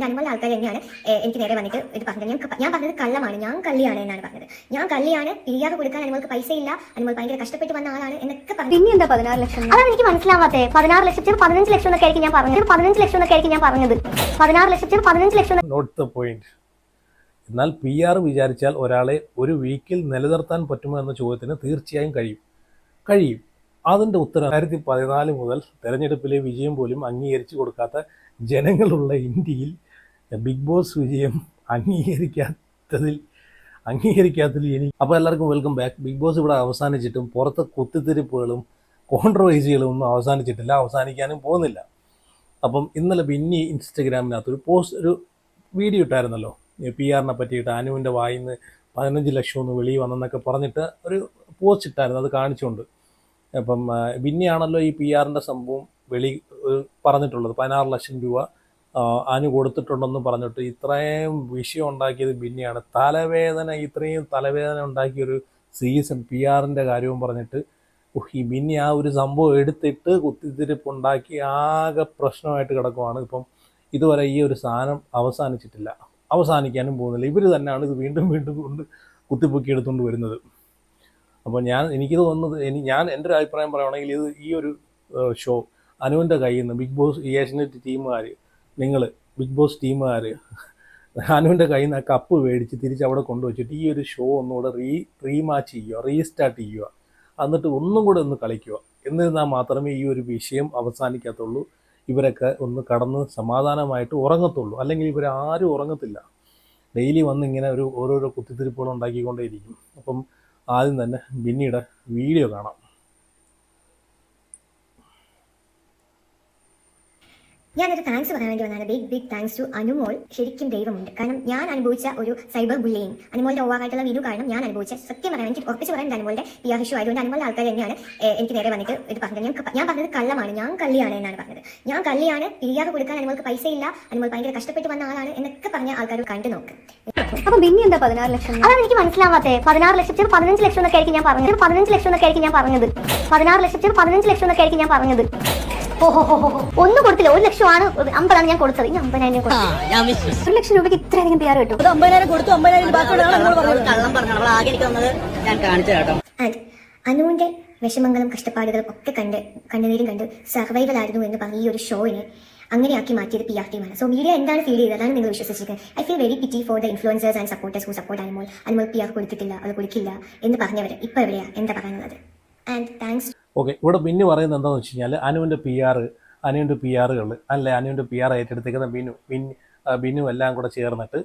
അനുമോളുടെ ആൾക്കാർ തന്നെയാണ് എനിക്ക് നേരെ വന്നിട്ട് ഇത് പറഞ്ഞത്. ഞാൻ പറഞ്ഞത് കള്ളമാണ്, ഞാൻ കള്ളിയാണ് എന്നാണ് പറഞ്ഞത്. ഞാൻ കള്ളിയാണ്, പിരിയാതെ കൊടുക്കാൻ അനുമോൾക്ക് പൈസ ഇല്ല, അനുമോൾ ഭയങ്കര കഷ്ടപ്പെട്ട് വന്ന ആളാണ് എന്നൊക്കെ പറഞ്ഞു. പിന്നെ എന്താ 16 ലക്ഷം? അതാണ് എനിക്ക് മനസ്സിലാവാത്തത്. 16 ലക്ഷം 15 ലക്ഷം എന്നൊക്കെ ആയിരിക്കും ഞാൻ പറഞ്ഞത്. 15 ലക്ഷം എന്നൊക്കെ ആയിരിക്കും ഞാൻ പറഞ്ഞത്. 16 lakh 15 lakh. Note the point. എന്നാൽ PR വിചാരിച്ചാൽ ഒരാളെ ഒരു വീക്കിൽ നിലനിർത്താൻ പറ്റുമോ എന്ന ചോദ്യത്തിന് തീർച്ചയായും കഴിയും. അതിൻ്റെ ഉത്തരം 2014 മുതൽ തെരഞ്ഞെടുപ്പിലെ വിജയം പോലും അംഗീകരിച്ചു കൊടുക്കാത്ത ജനങ്ങളുള്ള ഇന്ത്യയിൽ ബിഗ് ബോസ് വിജയം അംഗീകരിക്കാത്തതിൽ അപ്പോൾ എല്ലാവർക്കും വെൽക്കം ബാക്ക്. ബിഗ് ബോസ് ഇവിടെ അവസാനിച്ചിട്ടും പുറത്തെ കുത്തിത്തിരിപ്പുകളും കോൺട്രവേഴ്സികളും ഒന്നും അവസാനിച്ചിട്ടില്ല, അവസാനിക്കാനും പോകുന്നില്ല. അപ്പം ഇന്നലെ ബിന്നി ഇൻസ്റ്റഗ്രാമിനകത്തൊരു ഒരു വീഡിയോ ഇട്ടായിരുന്നല്ലോ, PR പറ്റിയിട്ട് അനുവിൻ്റെ വായിൽ നിന്ന് 15 ലക്ഷം ഒന്ന് വെളിയിൽ വന്നെന്നൊക്കെ പറഞ്ഞിട്ട് ഒരു പോസ്റ്റ് ഇട്ടായിരുന്നു, അത് കാണിച്ചുകൊണ്ട്. അപ്പം ബിന്നിയാണല്ലോ ഈ PR സംഭവം പറഞ്ഞിട്ടുള്ളത്. 16 ലക്ഷം രൂപ അനു കൊടുത്തിട്ടുണ്ടെന്ന് പറഞ്ഞിട്ട് ഇത്രയും വിഷയം ഉണ്ടാക്കിയത് ബിന്നിയാണ്. ഇത്രയും തലവേദന ഉണ്ടാക്കിയൊരു സീസൺ PR കാര്യവും പറഞ്ഞിട്ട് ഈ ബിന്നി ആ ഒരു സംഭവം എടുത്തിട്ട് കുത്തിത്തിരിപ്പുണ്ടാക്കി ആകെ പ്രശ്നമായിട്ട് കിടക്കുവാണ്. ഇപ്പം ഇതുവരെ ഈ ഒരു സാധനം അവസാനിച്ചിട്ടില്ല, അവസാനിക്കാനും പോകുന്നില്ല. ഇവർ തന്നെയാണ് ഇത് വീണ്ടും കൊണ്ട് കുത്തിപ്പൊക്കി എടുത്തുകൊണ്ട് വരുന്നത്. അപ്പോൾ എനിക്ക് തോന്നുന്നത്, എൻ്റെ ഒരു അഭിപ്രായം പറയുകയാണെങ്കിൽ ഈ ഒരു ഷോ അനുവിൻ്റെ കയ്യിൽ നിന്ന് ബിഗ് ബോസ് ഏഷ്യനെറ്റ് ടീമുകാർ, നിങ്ങൾ ബിഗ് ബോസ് ടീമുകാർ അനുവിൻ്റെ കയ്യിൽ നിന്ന് കപ്പ് മേടിച്ച് തിരിച്ച് അവിടെ കൊണ്ടുവച്ചിട്ട് ഈ ഒരു ഷോ ഒന്നുകൂടെ റീമാച്ച് ചെയ്യുക, റീസ്റ്റാർട്ട് ചെയ്യുക, എന്നിട്ട് ഒന്നും കൂടെ ഒന്ന് കളിക്കുക. എന്നിരുന്നാൽ മാത്രമേ ഈ ഒരു വിഷയം അവസാനിക്കത്തുള്ളൂ. ഇവരൊക്കെ ഒന്ന് കടന്ന് സമാധാനമായിട്ട് ഉറങ്ങത്തുള്ളൂ. അല്ലെങ്കിൽ ഇവരാരും ഉറങ്ങത്തില്ല. ഡെയിലി വന്ന് ഇങ്ങനെ ഓരോരോ കുത്തിത്തിരിപ്പുകൾ ഉണ്ടാക്കിക്കൊണ്ടേയിരിക്കും. അപ്പം ആദ്യം തന്നെ ബിന്നിയുടെ വീഡിയോ കാണാം. ഞാനൊരു താങ്ക്സ് പറയാൻ വേണ്ടി വന്നതാണ്. Big thanks to Anumol. ശരിക്കും ദൈവമുണ്ട്. കാരണം ഞാൻ അനുഭവിച്ച ഒരു സൈബർ ബുള്ളിങ്, അനുമോളുടെ ഓവറായിട്ടുള്ള വീഡിയോ കാരണം ഞാൻ അനുഭവിച്ച, സത്യം പറയാൻ എനിക്ക് ഉറപ്പിച്ച് പറയാൻ അനുമോളുടെ PR ഇഷ്യൂ ആയതുകൊണ്ട് അനുമോളുടെ ആൾക്കാർ തന്നെയാണ് എനിക്ക് നേരെ വന്നിട്ട് ഇത് പറഞ്ഞത്. ഞാൻ പറഞ്ഞത് കള്ളമാണ്, ഞാൻ കള്ളിയാണ് എന്നാണ് പറഞ്ഞത്. ഞാൻ കള്ളിയാണ്, പിരിയാതെ കൊടുക്കാൻ അനുമോൾക്ക് പൈസ ഇല്ല, അനുമോൾ ഭയങ്കര കഷ്ടപ്പെട്ട് വന്ന ആളാണ് എന്നൊക്കെ പറഞ്ഞ ആൾക്കാർ കണ്ടു നോക്ക്. അപ്പൊ പിന്നെ എന്താ 16 ലക്ഷം? അതാണ് എനിക്ക് മനസ്സിലാവാത്തത്. 16 ലക്ഷം 15 ലക്ഷം എന്നൊക്കെ ആയിരിക്കും ഞാൻ പറഞ്ഞത്. 15 ലക്ഷം എന്നൊക്കെ ആയിരിക്കും ഞാൻ പറഞ്ഞത്. 16 ലക്ഷം 15 ലക്ഷം എന്നൊക്കെ ആയിരിക്കും ഞാൻ പറഞ്ഞത്. ഒന്നും കൊടുത്തില്ല. 1 ലക്ഷമാണ്, 50 ഞാൻ കൊടുത്തത്. ഇനി 50,000 കൊടുത്തു. 1 ലക്ഷം രൂപയ്ക്ക് ഇത്രയധികം PR കിട്ടും? 50,000 കൊടുത്തു. 50,000 അനുവിന്റെ വിഷമങ്ങളും കഷ്ടപ്പാടുകളും ഒക്കെ കണ്ണുനീരും കണ്ട് സർവൈവൽ ആയിരുന്നു എന്ന് പറഞ്ഞ ഈ ഒരു ഷോയിനെ അങ്ങനെയാക്കി മാറ്റിയത് PR ടീമാണ്. സോ മീഡിയ എന്താണ് ഫീൽ ചെയ്തത്, അതാണ് നിങ്ങൾ വിശ്വസിച്ചിരിക്കുന്നത്. I feel very pity for the influencers and supporters who support Anumol. Anumol PR കൊടുത്തിട്ടില്ല, അത് കൊടുക്കില്ല എന്ന് പറഞ്ഞവർ ഇപ്പൊ എവിടെയാ, എന്താ പറയുന്നത്? And thanks. ഓക്കെ, ഇവിടെ പിന്നെ പറയുന്നത് എന്താണെന്ന് വെച്ച് കഴിഞ്ഞാൽ അനുവിൻ്റെ PR അല്ലെ, അനുവിൻ്റെ PR ഏറ്റെടുത്തേക്കുന്ന ബിനു എല്ലാം കൂടെ ചേർന്നിട്ട്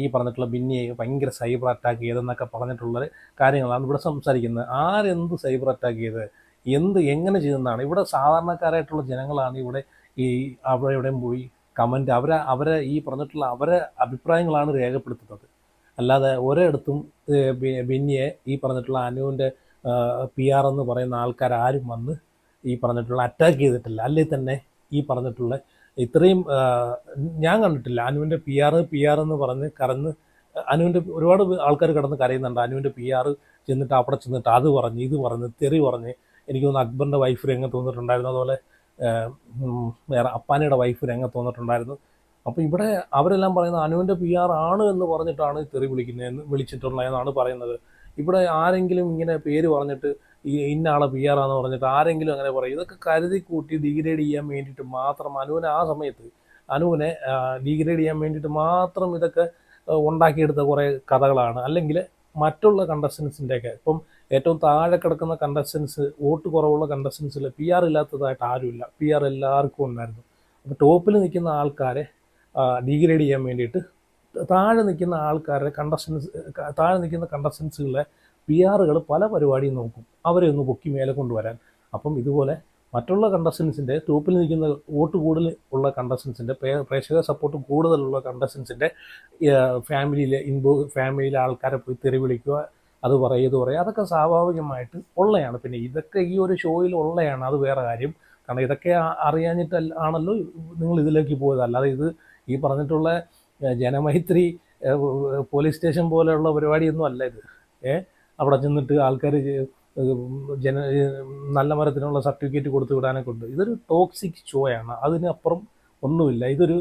ഈ പറഞ്ഞിട്ടുള്ള ബിന്നിയെ ഭയങ്കര സൈബർ അറ്റാക്ക് ചെയ്തെന്നൊക്കെ പറഞ്ഞിട്ടുള്ള കാര്യങ്ങളാണ് ഇവിടെ സംസാരിക്കുന്നത്. ആരെന്ത് സൈബർ അറ്റാക്ക് ചെയ്ത് എങ്ങനെ ചെയ്തെന്നാണ്. ഇവിടെ സാധാരണക്കാരായിട്ടുള്ള ജനങ്ങളാണ് ഇവിടെ അവിടെ എവിടെയും പോയി കമൻറ്റ് അവരെ ഈ പറഞ്ഞിട്ടുള്ള അവരെ അഭിപ്രായങ്ങളാണ് രേഖപ്പെടുത്തുന്നത്. അല്ലാതെ ഒരിടത്തും ബിന്നിയെ ഈ പറഞ്ഞിട്ടുള്ള അനുവിൻ്റെ PR എന്ന് പറയുന്ന ആൾക്കാരും വന്ന് ഈ പറഞ്ഞിട്ടുള്ള അറ്റാക്ക് ചെയ്തിട്ടില്ല. അല്ലെങ്കിൽ തന്നെ ഈ പറഞ്ഞിട്ടുള്ള ഇത്രയും ഞാൻ കണ്ടിട്ടില്ല. അനുവിൻ്റെ PR എന്ന് പറഞ്ഞ് അനുവിൻ്റെ ഒരുപാട് ആൾക്കാർ കിടന്ന് കരയുന്നുണ്ട്. അനുവിൻ്റെ PR ചെന്നിട്ട് അവിടെ ചെന്നിട്ട് അത് പറഞ്ഞ് ഇത് പറഞ്ഞ് തെറി പറഞ്ഞ്, എനിക്ക് തോന്നുന്നു അക്ബറിൻ്റെ വൈഫ് രംഗത്ത് വന്നിട്ടുണ്ടായിരുന്നു, അതുപോലെ വേറെ അപ്പാനിയുടെ വൈഫ് രംഗത്ത് വന്നിട്ടുണ്ടായിരുന്നു. അപ്പോൾ ഇവിടെ അവരെല്ലാം പറയുന്നത് അനുവിൻ്റെ PR ആണ് എന്ന് പറഞ്ഞിട്ടാണ് തെറി വിളിച്ചിട്ടുള്ളതെന്നാണ് പറയുന്നത്. ഇവിടെ ആരെങ്കിലും ഇങ്ങനെ പേര് പറഞ്ഞിട്ട് ഇന്ന ആളെ PR ആണെന്ന് പറഞ്ഞിട്ട് ആരെങ്കിലും അങ്ങനെ പറയും. ഇതൊക്കെ കരുതി കൂട്ടി ഡീഗ്രേഡ് ചെയ്യാൻ വേണ്ടിയിട്ട് മാത്രം ആ സമയത്ത് അനുവിനെ ഡീഗ്രേഡ് ചെയ്യാൻ വേണ്ടിയിട്ട് മാത്രം ഇതൊക്കെ ഉണ്ടാക്കിയെടുത്ത കുറേ കഥകളാണ്. അല്ലെങ്കിൽ മറ്റുള്ള കണ്ടസ്റ്റൻസിൻ്റെയൊക്കെ ഇപ്പം ഏറ്റവും താഴെ കിടക്കുന്ന കണ്ടസ്റ്റൻസ്, വോട്ട് കുറവുള്ള കണ്ടസ്റ്റൻസിൽ PR ഇല്ലാത്തതായിട്ട് ആരുമില്ല. PR എല്ലാവർക്കും ഉണ്ടായിരുന്നു. അപ്പോൾ ടോപ്പിൽ നിൽക്കുന്ന ആൾക്കാരെ ഡീഗ്രേഡ് ചെയ്യാൻ വേണ്ടിയിട്ട് താഴെ നിൽക്കുന്ന കണ്ടസ്റ്റൻസുകളെ PR പല പരിപാടിയും നോക്കും, അവരെ ഒന്ന് പൊക്കി മേലെ കൊണ്ടുവരാൻ. അപ്പം ഇതുപോലെ മറ്റുള്ള കണ്ടസ്റ്റൻസിൻ്റെ ടോപ്പിൽ നിൽക്കുന്ന വോട്ട് കൂടുതൽ ഉള്ള കണ്ടസ്റ്റൻസിൻ്റെ പ്രേക്ഷക സപ്പോർട്ട് കൂടുതലുള്ള കണ്ടസ്റ്റൻസിൻ്റെ ഫാമിലിയിലെ ആൾക്കാരെ പോയി തെറി വിളിക്കുക, അത് പറയുക, അതൊക്കെ സ്വാഭാവികമായിട്ട് ഉള്ളതാണ്. പിന്നെ ഇതൊക്കെ ഈ ഒരു ഷോയിൽ ഉള്ളതാണ്, അത് വേറെ കാര്യം. കാരണം ഇതൊക്കെ അറിയാഞ്ഞിട്ട് ആണല്ലോ നിങ്ങൾ ഇതിലേക്ക് പോയത്. അല്ലാതെ ഇത് ഈ പറഞ്ഞിട്ടുള്ള ജനമൈത്രി പോലീസ് സ്റ്റേഷൻ പോലെയുള്ള പരിപാടിയൊന്നും അല്ല ഇത്. അവിടെ ചെന്നിട്ട് ആൾക്കാർ നല്ല മരത്തിനുള്ള സർട്ടിഫിക്കറ്റ് കൊടുത്തു വിടാനൊക്കെ ഉണ്ട്. ഇതൊരു ടോക്സിക് ഷോയാണ്, അതിനപ്പുറം ഒന്നുമില്ല. ഇതൊരു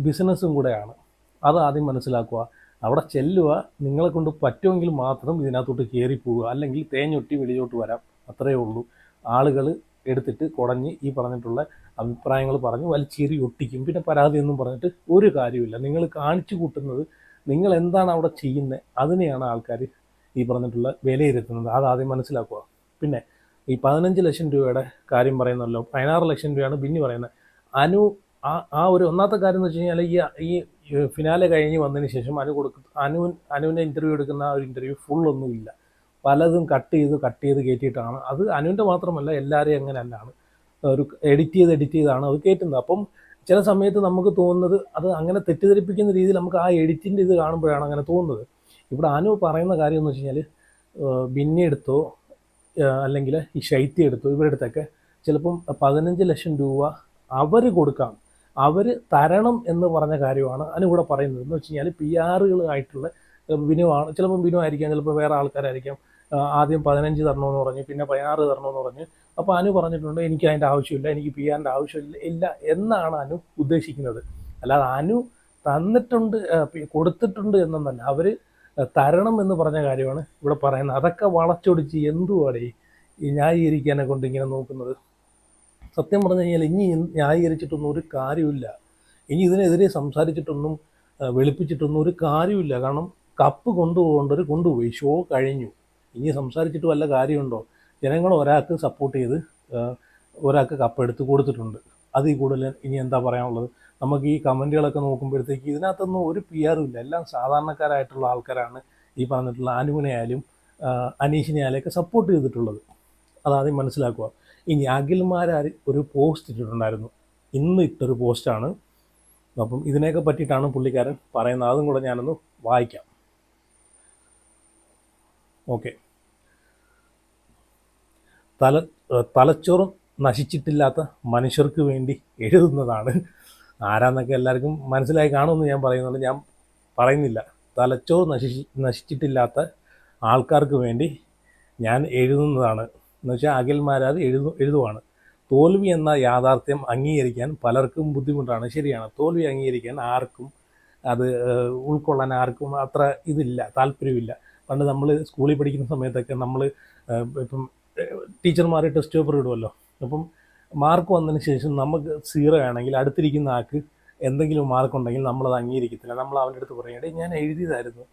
ബിസിനസ്സും കൂടെയാണ്. അത് ആദ്യം മനസ്സിലാക്കുക. അവിടെ ചെല്ലുക, നിങ്ങളെ കൊണ്ട് പറ്റുമെങ്കിൽ മാത്രം ഇതിനകത്തോട്ട് കയറിപ്പോവുക, അല്ലെങ്കിൽ തേഞ്ഞൊട്ടി വെളിയിലോട്ട് വരാം. അത്രയേ ഉള്ളൂ. ആളുകൾ എടുത്തിട്ട് കുടഞ്ഞ് ഈ പറഞ്ഞിട്ടുള്ള അഭിപ്രായങ്ങൾ പറഞ്ഞ് വലിച്ചേറി ഒട്ടിക്കും. പിന്നെ പരാതിയൊന്നും പറഞ്ഞിട്ട് ഒരു കാര്യമില്ല. നിങ്ങൾ കാണിച്ചു കൂട്ടുന്നത് നിങ്ങൾ എന്താണ് അവിടെ ചെയ്യുന്നത് അതിനെയാണ് ആൾക്കാർ ഈ പറഞ്ഞിട്ടുള്ള വിലയിരുത്തുന്നത്. അതാദ്യം മനസ്സിലാക്കുക. പിന്നെ ഈ 15 ലക്ഷം രൂപയുടെ കാര്യം പറയുന്നല്ലോ, 16 ലക്ഷം രൂപയാണ് ബിന്നി പറയുന്നത്. അനു ആ ഒരു ഒന്നാമത്തെ കാര്യം എന്ന് വെച്ച് കഴിഞ്ഞാൽ ഈ ഫിനാലെ കഴിഞ്ഞ് വന്നതിന് ശേഷം അനുവിൻ്റെ ഇൻ്റർവ്യൂ എടുക്കുന്ന ആ ഒരു ഇൻ്റർവ്യൂ ഫുള്ളൊന്നുമില്ല. പലതും കട്ട് ചെയ്ത് കയറ്റിയിട്ടാണ്. അത് അനുവിൻ്റെ മാത്രമല്ല, എല്ലാവരെയും അങ്ങനെ തന്നെയാണ്. ഒരു എഡിറ്റ് ചെയ്താണ് അത് കയറ്റുന്നത്. അപ്പം ചില സമയത്ത് നമുക്ക് തോന്നുന്നത് അത് അങ്ങനെ തെറ്റിദ്ധരിപ്പിക്കുന്ന രീതിയിൽ നമുക്ക് ആ എഡിറ്റിൻ്റെ ഇത് കാണുമ്പോഴാണ് അങ്ങനെ തോന്നുന്നത്. ഇവിടെ അനു പറയുന്ന കാര്യം എന്ന് വെച്ച് കഴിഞ്ഞാൽ ബിന്നി എടുത്തോ അല്ലെങ്കിൽ ഈ ശൈത്യ എടുത്തോ ഇവരെടുത്തൊക്കെ ചിലപ്പം 15 ലക്ഷം രൂപ അവർ കൊടുക്കാം, അവർ തരണം എന്ന് പറഞ്ഞ കാര്യമാണ് അനു ഇവിടെ പറയുന്നത്. എന്ന് വെച്ച് കഴിഞ്ഞാൽ PR-കളായിട്ടുള്ള ബിനുവാണ്. ചിലപ്പം ബിനു ആയിരിക്കാം, ചിലപ്പോൾ വേറെ ആൾക്കാരായിരിക്കാം. ആദ്യം 15 തരണമെന്ന് പറഞ്ഞ് പിന്നെ 16 തരണമെന്ന് പറഞ്ഞ്. അപ്പോൾ അനു പറഞ്ഞിട്ടുണ്ട് എനിക്ക് അതിൻ്റെ ആവശ്യമില്ല, എനിക്ക് PR-ൻ്റെ ആവശ്യമില്ല എന്നാണ് അനു ഉദ്ദേശിക്കുന്നത്. അല്ലാതെ അനു തന്നിട്ടുണ്ട് കൊടുത്തിട്ടുണ്ട് എന്നല്ല, അവർ തരണം എന്ന് പറഞ്ഞ കാര്യമാണ് ഇവിടെ പറയുന്നത്. അതൊക്കെ വളച്ചൊടിച്ച് എന്തുവാടേ ഈ ന്യായീകരിക്കാനെ കൊണ്ട് ഇങ്ങനെ നോക്കുന്നത്? സത്യം പറഞ്ഞു കഴിഞ്ഞാൽ ഇനി ന്യായീകരിച്ചിട്ടൊന്നും ഒരു കാര്യമില്ല. ഇനി ഇതിനെതിരെ സംസാരിച്ചിട്ടൊന്നും വെളുപ്പിച്ചിട്ടൊന്നും ഒരു കാര്യമില്ല. കാരണം കപ്പ് കൊണ്ടുപോകേണ്ടവർ കൊണ്ടുപോയി, ഷോ കഴിഞ്ഞു. ഇനി സംസാരിച്ചിട്ട് വല്ല കാര്യമുണ്ടോ? ജനങ്ങൾ ഒരാൾക്ക് സപ്പോർട്ട് ചെയ്ത് ഒരാൾക്ക് കപ്പ് എടുത്ത് കൊടുത്തിട്ടുണ്ട്. അതിൽ കൂടുതൽ ഇനി എന്താ പറയാനുള്ളത്? നമുക്ക് ഈ കമൻറ്റുകളൊക്കെ നോക്കുമ്പോഴത്തേക്ക് ഇതിനകത്തൊന്നും ഒരു PR-ഉം ഇല്ല. എല്ലാം സാധാരണക്കാരായിട്ടുള്ള ആൾക്കാരാണ് ഈ പറഞ്ഞിട്ടുള്ള അനുവിനെ ആയാലും അനീഷിനെ ആയാലൊക്കെ സപ്പോർട്ട് ചെയ്തിട്ടുള്ളത്. അതാദ്യം മനസ്സിലാക്കുക. ഇനി അഖിൽമാരാർ ഒരു പോസ്റ്റ് ഇട്ടിട്ടുണ്ടായിരുന്നു, ഇന്ന് ഇട്ടൊരു പോസ്റ്റാണ്. അപ്പം ഇതിനെയൊക്കെ പറ്റിയിട്ടാണ് പുള്ളിക്കാരൻ പറയുന്നത്. അതും കൂടെ ഞാനൊന്ന് വായിക്കാം. ഓക്കെ. തലച്ചോറ് നശിച്ചിട്ടില്ലാത്ത മനുഷ്യർക്ക് വേണ്ടി എഴുതുന്നതാണ്. ആരാന്നൊക്കെ എല്ലാവർക്കും മനസ്സിലായി കാണുമെന്ന് ഞാൻ പറയുന്നുണ്ട്, ഞാൻ പറയുന്നില്ല. തലച്ചോറ് നശിച്ചിട്ടില്ലാത്ത ആൾക്കാർക്ക് വേണ്ടി ഞാൻ എഴുതുന്നതാണ് എന്ന് വെച്ചാൽ അഖിൽമാരാർ എഴുതുവാണ്. തോൽവി എന്ന യാഥാർത്ഥ്യം അംഗീകരിക്കാൻ പലർക്കും ബുദ്ധിമുട്ടാണ്. ശരിയാണ്, തോൽവി അംഗീകരിക്കാൻ ആർക്കും അത് ഉൾക്കൊള്ളാൻ ആർക്കും അത്ര ഇതില്ല, താല്പര്യമില്ല. പണ്ട് നമ്മൾ സ്കൂളിൽ പഠിക്കുന്ന സമയത്തൊക്കെ നമ്മൾ ഇപ്പം ടീച്ചർമാർ ടെസ്റ്റ് പേപ്പർ ഇടുമല്ലോ. അപ്പം മാർക്ക് വന്നതിന് ശേഷം നമുക്ക് 0 ആണെങ്കിൽ അടുത്തിരിക്കുന്ന ആൾക്ക് എന്തെങ്കിലും മാർക്കുണ്ടെങ്കിൽ നമ്മളത് അംഗീകരിക്കത്തില്ല. നമ്മൾ അവൻ്റെ അടുത്ത് പറയും, എടേ ഞാൻ എഴുതിയതായിരുന്നു,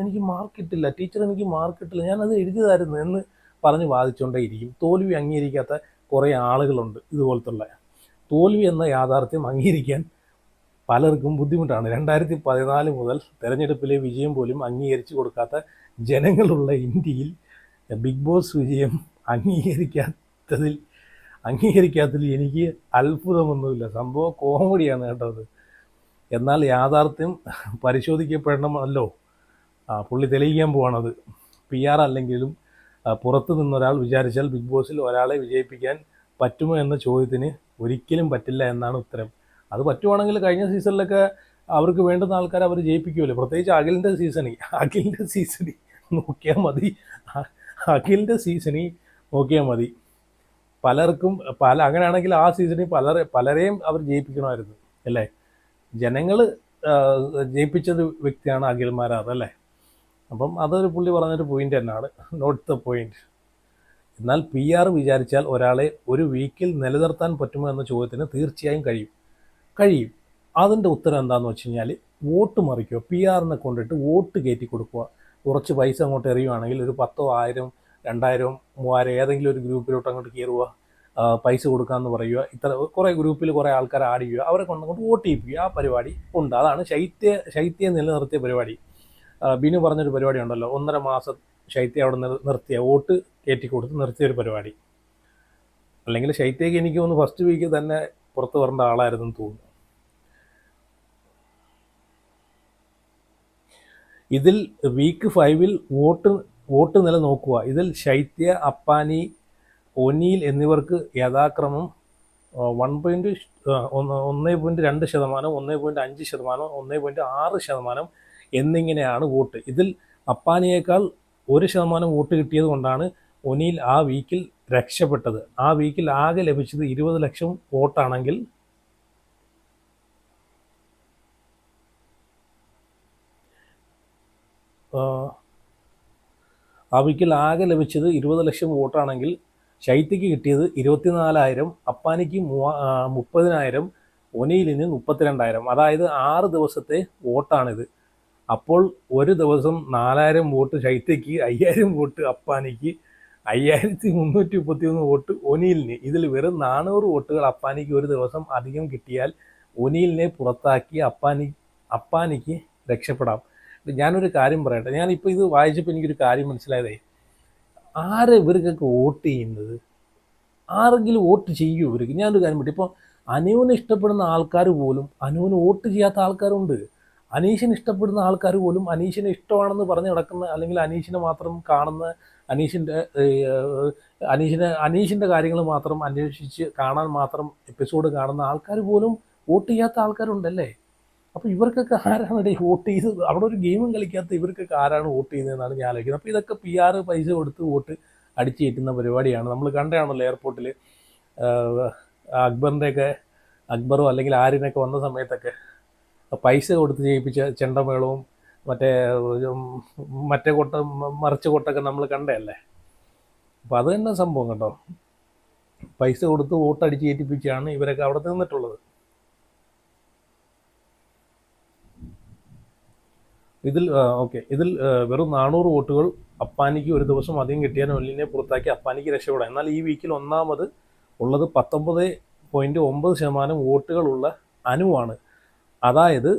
എനിക്ക് മാർക്ക് കിട്ടില്ല, ടീച്ചർ എനിക്ക് മാർക്ക് കിട്ടില്ല, ഞാനത് എഴുതിയതായിരുന്നു എന്ന് പറഞ്ഞ് വാദിച്ചുകൊണ്ടേയിരിക്കും. തോൽവി അംഗീകരിക്കാത്ത കുറേ ആളുകളുണ്ട് ഇതുപോലത്തുള്ള. തോൽവി എന്ന യാഥാർത്ഥ്യം അംഗീകരിക്കാൻ പലർക്കും ബുദ്ധിമുട്ടാണ്. 2014 മുതൽ തെരഞ്ഞെടുപ്പിലെ വിജയം പോലും അംഗീകരിച്ചു കൊടുക്കാത്ത ജനങ്ങളുള്ള ഇന്ത്യയിൽ ബിഗ് ബോസ് വിജയം അംഗീകരിക്കാത്തതിൽ എനിക്ക് അത്ഭുതമൊന്നുമില്ല. സംഭവം കോമഡിയാണ് കേട്ടോ അത്. എന്നാൽ യാഥാർത്ഥ്യം പരിശോധിക്കപ്പെടണമല്ലോ. പുള്ളി തെളിയിക്കാൻ പോവാണത്. PR അല്ലെങ്കിലും പുറത്തു നിന്നൊരാൾ വിചാരിച്ചാൽ ബിഗ് ബോസിൽ ഒരാളെ വിജയിപ്പിക്കാൻ പറ്റുമോ എന്ന ചോദ്യത്തിന് ഒരിക്കലും പറ്റില്ല എന്നാണ് ഉത്തരം. അത് പറ്റുവാണെങ്കിൽ കഴിഞ്ഞ സീസണിലൊക്കെ അവർക്ക് വേണ്ടുന്ന ആൾക്കാരെ അവർ ജയിപ്പിക്കുമല്ലോ. പ്രത്യേകിച്ച് അഖിലിൻ്റെ സീസണിൽ നോക്കിയാൽ മതി. പലർക്കും അങ്ങനെയാണെങ്കിൽ ആ സീസണിൽ പലരെയും അവർ ജയിപ്പിക്കണമായിരുന്നു അല്ലേ? ജനങ്ങൾ ജയിപ്പിച്ചത് വ്യക്തിയാണ് അഖിൽമാരാർ അല്ലേ? അപ്പം അതൊരു പുള്ളി പറഞ്ഞൊരു പോയിന്റ് തന്നെയാണ്, നോട്ട് ദ പോയിന്റ്. എന്നാൽ PR വിചാരിച്ചാൽ ഒരാളെ ഒരു വീക്കിൽ നിലനിർത്താൻ പറ്റുമോ എന്ന ചോദ്യത്തിന് തീർച്ചയായും കഴിയും. അതിൻ്റെ ഉത്തരം എന്താണെന്ന് വെച്ച് കഴിഞ്ഞാൽ വോട്ട് മറിക്കുക. PR-നെ കൊണ്ടിട്ട് വോട്ട് കയറ്റി കൊടുക്കുക. കുറച്ച് പൈസ അങ്ങോട്ട് എറിയുവാണെങ്കിൽ ഒരു 10,000, 1000, 2000, 3000 ഏതെങ്കിലും ഒരു ഗ്രൂപ്പിലോട്ട് അങ്ങോട്ട് കയറുക, പൈസ കൊടുക്കാമെന്ന് പറയുക. കുറേ ഗ്രൂപ്പിൽ കുറേ ആൾക്കാർ ആഡ് ചെയ്യുക, അവരെ കൊണ്ടങ്ങോട്ട് വോട്ട് ചെയ്യിപ്പിക്കുക. ആ പരിപാടി ഉണ്ട്. അതാണ് ശൈത്യ നിലനിർത്തിയ പരിപാടി. ബിനു പറഞ്ഞൊരു പരിപാടി ഉണ്ടല്ലോ, 1.5 മാസം ശൈത്യ അവിടെ നിർത്തിയ വോട്ട് കയറ്റി കൊടുത്ത് നിർത്തിയൊരു പരിപാടി. അല്ലെങ്കിൽ ശൈത്യക്ക് എനിക്ക് തോന്നുന്നു ഫസ്റ്റ് വീക്ക് തന്നെ പുറത്ത് വരേണ്ട ആളായിരുന്നെന്ന് തോന്നുന്നു. ഇതിൽ വീക്ക് 5-ൽ വോട്ട് നില നോക്കുക. ഇതിൽ ശൈത്യ, അപ്പാനി, ഒനീൽ എന്നിവർക്ക് യഥാക്രമം 1.2%, 1.5%, 1.6% എന്നിങ്ങനെയാണ് വോട്ട്. ഇതിൽ അപ്പാനിയേക്കാൾ 1% വോട്ട് കിട്ടിയത് കൊണ്ടാണ് ഒനീൽ ആ വീക്കിൽ രക്ഷപ്പെട്ടത്. ആ വീക്കിൽ ആകെ ലഭിച്ചത് 20 ലക്ഷം വോട്ടാണെങ്കിൽ ആ വീക്കിൽ ആകെ ലഭിച്ചത് 20 ലക്ഷം വോട്ടാണെങ്കിൽ ശൈത്യക്ക് കിട്ടിയത് 24,000, അപ്പാനിക്ക് 30,000, ഒനീലിന് 32,000. അതായത് 6 ദിവസത്തെ വോട്ടാണിത്. അപ്പോൾ ഒരു ദിവസം 4,000 വോട്ട് ശൈത്യക്ക്, 5,000 വോട്ട് അപ്പാനിക്ക്, 5,331 വോട്ട് ഒനീലിന്. ഇതിൽ വെറും 400 വോട്ടുകൾ അപ്പാനിക്ക് ഒരു ദിവസം അധികം കിട്ടിയാൽ ഒനീലിനെ പുറത്താക്കി അപ്പാനിക്ക് രക്ഷപ്പെടാം. ഞാനൊരു കാര്യം പറയട്ടെ, ഞാനിപ്പോൾ ഇത് വായിച്ചപ്പോൾ എനിക്കൊരു കാര്യം മനസ്സിലായതേ, ആരെ ഇവർക്കൊക്കെ വോട്ട് ചെയ്യുന്നത്? ആരെങ്കിലും വോട്ട് ചെയ്യൂ ഇവർക്ക്? ഞാനൊരു കാര്യം പറ്റും, ഇപ്പോൾ അനുവിനെ ഇഷ്ടപ്പെടുന്ന ആൾക്കാർ പോലും അനുവിന് വോട്ട് ചെയ്യാത്ത ആൾക്കാരുണ്ട്. അനീഷിനെ ഇഷ്ടപ്പെടുന്ന ആൾക്കാർ പോലും അനീഷിനെ ഇഷ്ടമാണെന്ന് പറഞ്ഞ് നടക്കുന്ന, അല്ലെങ്കിൽ അനീഷിനെ മാത്രം കാണുന്ന, അനീഷിൻ്റെ കാര്യങ്ങൾ മാത്രം അന്വേഷിച്ച് കാണാൻ മാത്രം എപ്പിസോഡ് കാണുന്ന ആൾക്കാർ പോലും വോട്ട് ചെയ്യാത്ത ആൾക്കാരുണ്ടല്ലേ. അപ്പോൾ ഇവർക്കൊക്കെ ആരാണ് വോട്ട് ചെയ്തത്? അവിടെ ഒരു ഗെയിമും കളിക്കാത്ത ഇവർക്കൊക്കെ ആരാണ് വോട്ട് ചെയ്തതെന്നാണ് ഞാൻ ആലോചിക്കുന്നത്. അപ്പോൾ ഇതൊക്കെ PR പൈസ കൊടുത്ത് വോട്ട് അടിച്ചു കയറ്റുന്ന പരിപാടിയാണ്. നമ്മൾ കണ്ടതാണല്ലോ എയർപോർട്ടിൽ അക്ബറോ അല്ലെങ്കിൽ ആര്യനൊക്കെ വന്ന സമയത്തൊക്കെ പൈസ കൊടുത്ത് ചെയ്യിപ്പിച്ച ചെണ്ടമേളവും മറ്റേ മറിച്ച കൊട്ടൊക്കെ നമ്മൾ കണ്ടതല്ലേ. അപ്പോൾ അത് തന്നെ സംഭവം കേട്ടോ. പൈസ കൊടുത്ത് വോട്ട് അടിച്ച് കയറ്റിപ്പിച്ചാണ് ഇവരൊക്കെ അവിടെ നിന്നിട്ടുള്ളത്. ഇതിൽ വെറും 400 വോട്ടുകൾ അപ്പാനിക്ക് ഒരു ദിവസം അധികം കിട്ടിയാൽ ഒല്ലിനെ പുറത്താക്കി അപ്പാനിക്ക് രക്ഷപ്പെടാം. എന്നാൽ ഈ വീക്കിൽ ഒന്നാമത് ഉള്ളത് 19.9% വോട്ടുകളുള്ള അനുവാണ്. അതായത്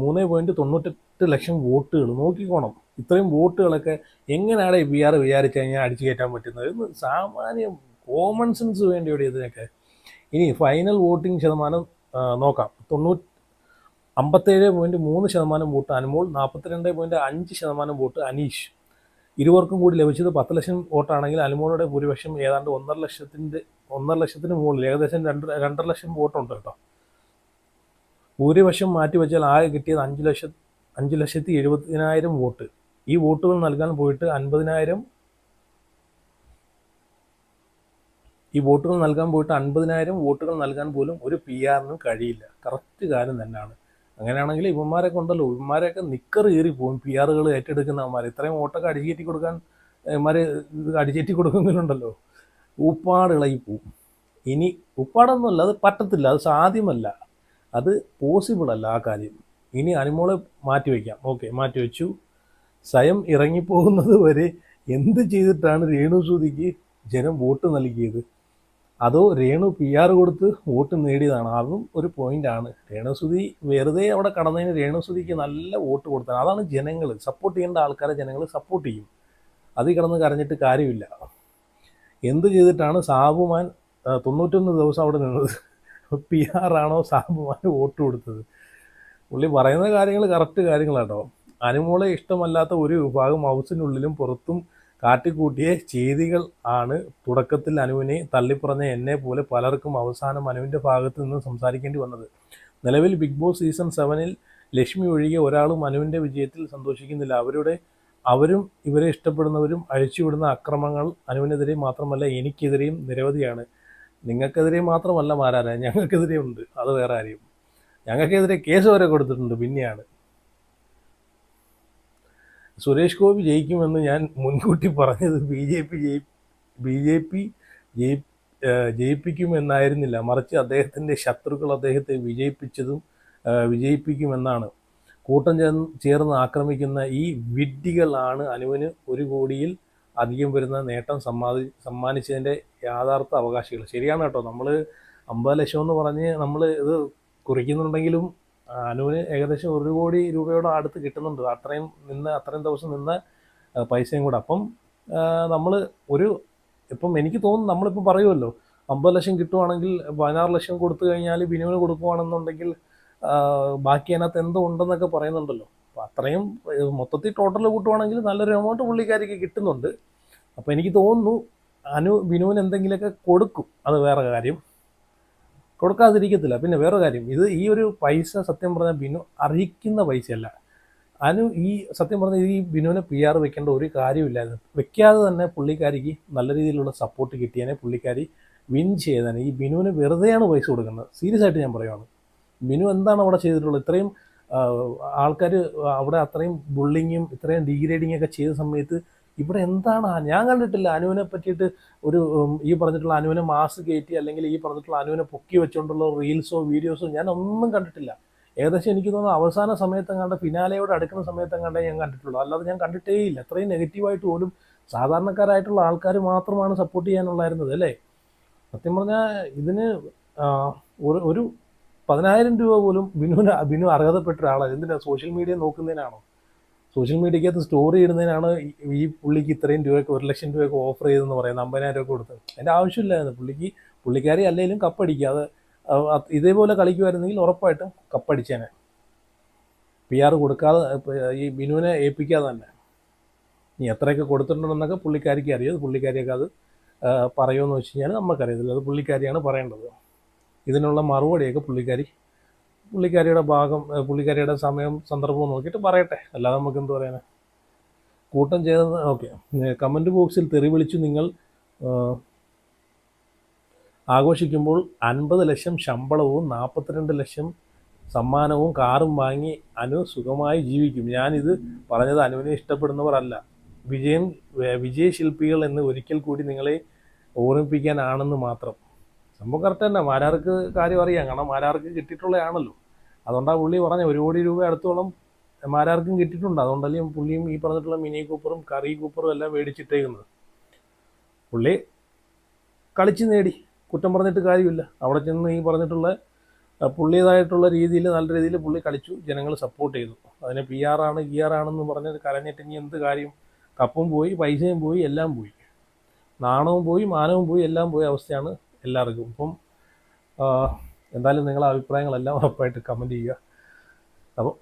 3.98 ലക്ഷം വോട്ടുകൾ. നോക്കിക്കോണം, ഇത്രയും വോട്ടുകളൊക്കെ എങ്ങനെയാണ് PR വിചാരിച്ചു കഴിഞ്ഞാൽ അടിച്ചു കയറ്റാൻ പറ്റുന്നത്? ഇന്ന് സാമാന്യം കോമൺ സെൻസ് വേണ്ടിയോടെ ഇതിനൊക്കെ. ഇനി ഫൈനൽ വോട്ടിംഗ് ശതമാനം നോക്കാം. 57.3% വോട്ട് അനുമോൾ, 42.5% വോട്ട് അനീഷ്. ഇരുവർക്കും കൂടി ലഭിച്ചത് 10 ലക്ഷം വോട്ടാണെങ്കിൽ അനുമോളുടെ ഭൂരിപക്ഷം ഏതാണ്ട് 1.5 ലക്ഷത്തിന് മുകളിൽ, ഏകദേശം 2.5 ലക്ഷം വോട്ടുണ്ട് കേട്ടോ. ഭൂരിപക്ഷം മാറ്റിവെച്ചാൽ ആകെ കിട്ടിയത് 5,70,000 വോട്ട്. ഈ വോട്ടുകൾ നൽകാൻ പോയിട്ട് 50,000 വോട്ടുകൾ നൽകാൻ പോലും ഒരു PR-നും കഴിയില്ല. കറക്റ്റ് കാര്യം തന്നെയാണ്. അങ്ങനെയാണെങ്കിൽ ഇവന്മാരൊക്കെ ഉണ്ടല്ലോ, ഇവന്മാരെയൊക്കെ നിക്കർ കയറി പോകും PR-കൾ ഏറ്റെടുക്കുന്നവന്മാർ. ഇത്രയും വോട്ടൊക്കെ അടിച്ചേറ്റി കൊടുക്കാൻ അടിച്ചേറ്റി കൊടുക്കുന്നുണ്ടല്ലോ, ഉപ്പാട് ഇളകി പോവും. ഇനി ഉപ്പാടൊന്നുമല്ല, അത് പറ്റത്തില്ല, അത് സാധ്യമല്ല, അത് പോസിബിൾ അല്ല ആ കാര്യം. ഇനി അനുമോളെ മാറ്റിവെക്കാം. ഓക്കെ, മാറ്റിവെച്ചു. സ്വയം ഇറങ്ങിപ്പോകുന്നത് വരെ എന്ത് ചെയ്തിട്ടാണ് രേണുസുതിക്ക് ജനം വോട്ട് നൽകിയത്? അതോ രേണു PR കൊടുത്ത് വോട്ട് നേടിയതാണ്? അതും ഒരു പോയിന്റാണ്. രേണുസുതി വെറുതെ അവിടെ കടന്നതിന് രേണുസുതിക്ക് നല്ല വോട്ട് കൊടുത്താണ്. അതാണ് ജനങ്ങൾ സപ്പോർട്ട് ചെയ്യേണ്ട ആൾക്കാരെ ജനങ്ങൾ സപ്പോർട്ട് ചെയ്യും. അതിൽ കിടന്ന് കരഞ്ഞിട്ട് കാര്യമില്ല. എന്ത് ചെയ്തിട്ടാണ് സാബുമാൻ 91 ദിവസം അവിടെ നിന്നത്? PR ആണോ സാബുമാൻ വോട്ട് കൊടുത്തത്? പുള്ളി പറയുന്ന കാര്യങ്ങൾ കറക്റ്റ് കാര്യങ്ങളാട്ടോ. അനുമോളെ ഇഷ്ടമല്ലാത്ത ഒരു വിഭാഗം ഹൗസിനുള്ളിലും പുറത്തും കാട്ടിക്കൂട്ടിയ ചെയ്തികൾ ആണ് തുടക്കത്തിൽ അനുവിനെ തള്ളിപ്പറഞ്ഞ എന്നെ പോലെ പലർക്കും അവസാനം അനുവിൻ്റെ ഭാഗത്ത് നിന്ന് സംസാരിക്കേണ്ടി വന്നത്. നിലവിൽ ബിഗ് ബോസ് സീസൺ 7-ൽ ലക്ഷ്മി ഒഴികെ ഒരാളും അനുവിൻ്റെ വിജയത്തിൽ സന്തോഷിക്കുന്നില്ല. അവരും ഇവരെ ഇഷ്ടപ്പെടുന്നവരും അഴിച്ചുവിടുന്ന അക്രമങ്ങൾ അനുവിനെതിരെ മാത്രമല്ല എനിക്കെതിരെയും നിരവധിയാണ്. നിങ്ങൾക്കെതിരെ മാത്രമല്ല മാരാര, ഞങ്ങൾക്കെതിരെ ഉണ്ട്. അത് വേറെ കാര്യം. ഞങ്ങൾക്കെതിരെ കേസ് വരെ കൊടുത്തിട്ടുണ്ട്. പിന്നെയാണ് സുരേഷ് ഗോപി ജയിക്കുമെന്ന് ഞാൻ മുൻകൂട്ടി പറഞ്ഞത് BJP ജയിപ്പിക്കുമെന്നായിരുന്നില്ല, മറിച്ച് അദ്ദേഹത്തിൻ്റെ ശത്രുക്കൾ അദ്ദേഹത്തെ വിജയിപ്പിക്കുമെന്നാണ്. കൂട്ടം ചേർന്ന് ആക്രമിക്കുന്ന ഈ വിഡ്ഢികളാണ് അനുവിന് 1 കോടിയിൽ അധികം വരുന്ന നേട്ടം സമ്മാനിച്ചതിൻ്റെ യഥാർത്ഥ അവകാശികൾ. ശരിയാണ് കേട്ടോ. നമ്മൾ 50 ലക്ഷം എന്ന് പറഞ്ഞ് നമ്മൾ ഇത് കുറിക്കുന്നുണ്ടെങ്കിലും അനുവിന് ഏകദേശം 1 കോടി രൂപയോടെ അടുത്ത് കിട്ടുന്നുണ്ട്. അത്രയും ദിവസം നിന്ന പൈസയും കൂടെ. അപ്പം നമ്മൾ ഇപ്പം എനിക്ക് തോന്നുന്നു, നമ്മളിപ്പോൾ പറയുമല്ലോ 50 ലക്ഷം കിട്ടുവാണെങ്കിൽ 16 ലക്ഷം കൊടുത്തു കഴിഞ്ഞാൽ ബിനുവിന് കൊടുക്കുവാണെന്നുണ്ടെങ്കിൽ ബാക്കി അതിനകത്ത് എന്തോ ഉണ്ടെന്നൊക്കെ പറയുന്നുണ്ടല്ലോ. അപ്പോൾ അത്രയും മൊത്തത്തിൽ ടോട്ടൽ കൂട്ടുവാണെങ്കിൽ നല്ലൊരു എമൗണ്ട് പുള്ളിക്കാരിക്ക് കിട്ടുന്നുണ്ട്. അപ്പോൾ എനിക്ക് തോന്നുന്നു ബിനുവിന് എന്തെങ്കിലുമൊക്കെ കൊടുക്കും. അത് വേറെ കാര്യം, കൊടുക്കാതിരിക്കത്തില്ല. പിന്നെ വേറെ കാര്യം, ഈ ഒരു പൈസ സത്യം പറഞ്ഞാൽ ബിനു അറിയിക്കുന്ന പൈസയല്ല. സത്യം പറഞ്ഞാൽ ഈ ബിനുവിനെ PR വെക്കേണ്ട ഒരു കാര്യമില്ലായിരുന്നു. വെക്കാതെ തന്നെ പുള്ളിക്കാരിക്ക് നല്ല രീതിയിലുള്ള സപ്പോർട്ട് കിട്ടിയാൽ പുള്ളിക്കാരി വിൻ ചെയ്തതാണ്. ഈ ബിനുവിന് വെറുതെയാണ് പൈസ കൊടുക്കുന്നത്. സീരിയസ് ആയിട്ട് ഞാൻ പറയുവാണ്. ബിനു എന്താണ് അവിടെ ചെയ്തിട്ടുള്ളത്? ഇത്രയും ആൾക്കാർ അവിടെ അത്രയും ബുള്ളിങ്ങും ഇത്രയും ഡീഗ്രേഡിങ് ഒക്കെ ചെയ്ത സമയത്ത് ഇവിടെ എന്താണ് ഞാൻ കണ്ടിട്ടില്ല അനുവിനെ പറ്റിയിട്ട് ഒരു ഈ പറഞ്ഞിട്ടുള്ള അനുവിനെ മാസ് കയറ്റി അല്ലെങ്കിൽ ഈ പറഞ്ഞിട്ടുള്ള അനുവിനെ പൊക്കി വെച്ചുകൊണ്ടുള്ള റീൽസോ വീഡിയോസോ ഞാൻ ഒന്നും കണ്ടിട്ടില്ല. ഏകദേശം എനിക്ക് തോന്നുന്നു അവസാന സമയത്തെങ്ങാണ്ട് ഫിനാലയോട് അടുക്കുന്ന സമയത്തെങ്ങാണ്ടേ ഞാൻ കണ്ടിട്ടുള്ളൂ. അല്ലാതെ ഞാൻ കണ്ടിട്ടേ ഇല്ല. അത്രയും നെഗറ്റീവായിട്ട് പോലും സാധാരണക്കാരായിട്ടുള്ള ആൾക്കാർ മാത്രമാണ് സപ്പോർട്ട് ചെയ്യാനുള്ളായിരുന്നത് അല്ലേ. സത്യം പറഞ്ഞാൽ ഇതിന് ഒരു 10,000 രൂപ പോലും ബിനു അർഹതപ്പെട്ട ഒരാളാണ്. എന്തിനാ സോഷ്യൽ മീഡിയ നോക്കുന്നതിനാണോ, സോഷ്യൽ മീഡിയക്കകത്ത് സ്റ്റോറി ഇടുന്നതിനാണ് ഈ പുള്ളിക്ക് ഇത്രയും രൂപയ്ക്ക് 1 ലക്ഷം രൂപയ്ക്ക് ഓഫർ ചെയ്തെന്ന് പറയുന്നത്, 50,000 രൂപ കൊടുത്തത്. അതിൻ്റെ ആവശ്യമില്ലായിരുന്നു. പുള്ളിക്കാരി അല്ലെങ്കിലും കപ്പടിക്കുക. അത് ഇതേപോലെ കളിക്കുമായിരുന്നെങ്കിൽ ഉറപ്പായിട്ടും കപ്പടിച്ചേനെ. PR കൊടുക്കാതെ ഈ ബിനുവിനെ ഏൽപ്പിക്കാതെ തന്നെ. ഇനി എത്രയൊക്കെ കൊടുത്തിട്ടുണ്ടെന്നൊക്കെ പുള്ളിക്കാരിക്ക് അറിയാം. പുള്ളിക്കാരിയൊക്കെ അത് പറയുമെന്ന് വെച്ച് കഴിഞ്ഞാൽ നമുക്കറിയത്തില്ല. അത് പുള്ളിക്കാരിയാണ് പറയേണ്ടത്. ഇതിനുള്ള മറുപടിയൊക്കെ പുള്ളിക്കാരിയുടെ ഭാഗം, പുള്ളിക്കാരിയുടെ സമയം സന്ദർഭവും നോക്കിയിട്ട് പറയട്ടെ. അല്ലാതെ നമുക്ക് എന്ത് പറയാനാ. കൂട്ടം ചെയ്തത് ഓക്കെ. കമൻറ്റ് ബോക്സിൽ തെറി വിളിച്ചു നിങ്ങൾ ആഘോഷിക്കുമ്പോൾ 50 ലക്ഷം ശമ്പളവും 42 ലക്ഷം സമ്മാനവും കാറും വാങ്ങി അനു സുഖമായി ജീവിക്കും. ഞാനിത് പറഞ്ഞത് അനുവിനെ ഇഷ്ടപ്പെടുന്നവരല്ല, വിജയശില്പികൾ എന്ന് ഒരിക്കൽ കൂടി നിങ്ങളെ ഓർമ്മിപ്പിക്കാനാണെന്ന് മാത്രം. സംഭവം കറക്റ്റ് തന്നെ. മാരാർക്ക് കാര്യം അറിയാം. കാരണം മാരാർക്ക് കിട്ടിയിട്ടുള്ളതാണല്ലോ. അതുകൊണ്ടാണ് പുള്ളി പറഞ്ഞ 1 കോടി രൂപ അടുത്തോളം മാരാർക്കും കിട്ടിയിട്ടുണ്ട്. അതുകൊണ്ടല്ലേ പുള്ളിയും ഈ പറഞ്ഞിട്ടുള്ള മിനി കൂപ്പറും കറി കൂപ്പറും എല്ലാം മേടിച്ചിട്ടേക്കുന്നത്. പുള്ളി കളിച്ച് നേടി, കുറ്റം പറഞ്ഞിട്ട് കാര്യമില്ല. അവിടെ ചെന്ന് ഈ പറഞ്ഞിട്ടുള്ള പുള്ളിയതായിട്ടുള്ള രീതിയിൽ നല്ല രീതിയിൽ പുള്ളി കളിച്ചു, ജനങ്ങൾ സപ്പോർട്ട് ചെയ്തു. അതിനെ PR ആണ് GR ആണെന്ന് പറഞ്ഞ് കരഞ്ഞിട്ട് ഇനി എന്ത് കാര്യം. കപ്പും പോയി, പൈസയും പോയി, എല്ലാം പോയി, നാണവും പോയി, മാനവും പോയി, എല്ലാം പോയ അവസ്ഥയാണ് എല്ലാവർക്കും. ഇപ്പം എന്തായാലും നിങ്ങളുടെ അഭിപ്രായങ്ങളെല്ലാം ഉറപ്പായിട്ട് കമൻറ്റ് ചെയ്യുക. അപ്പോൾ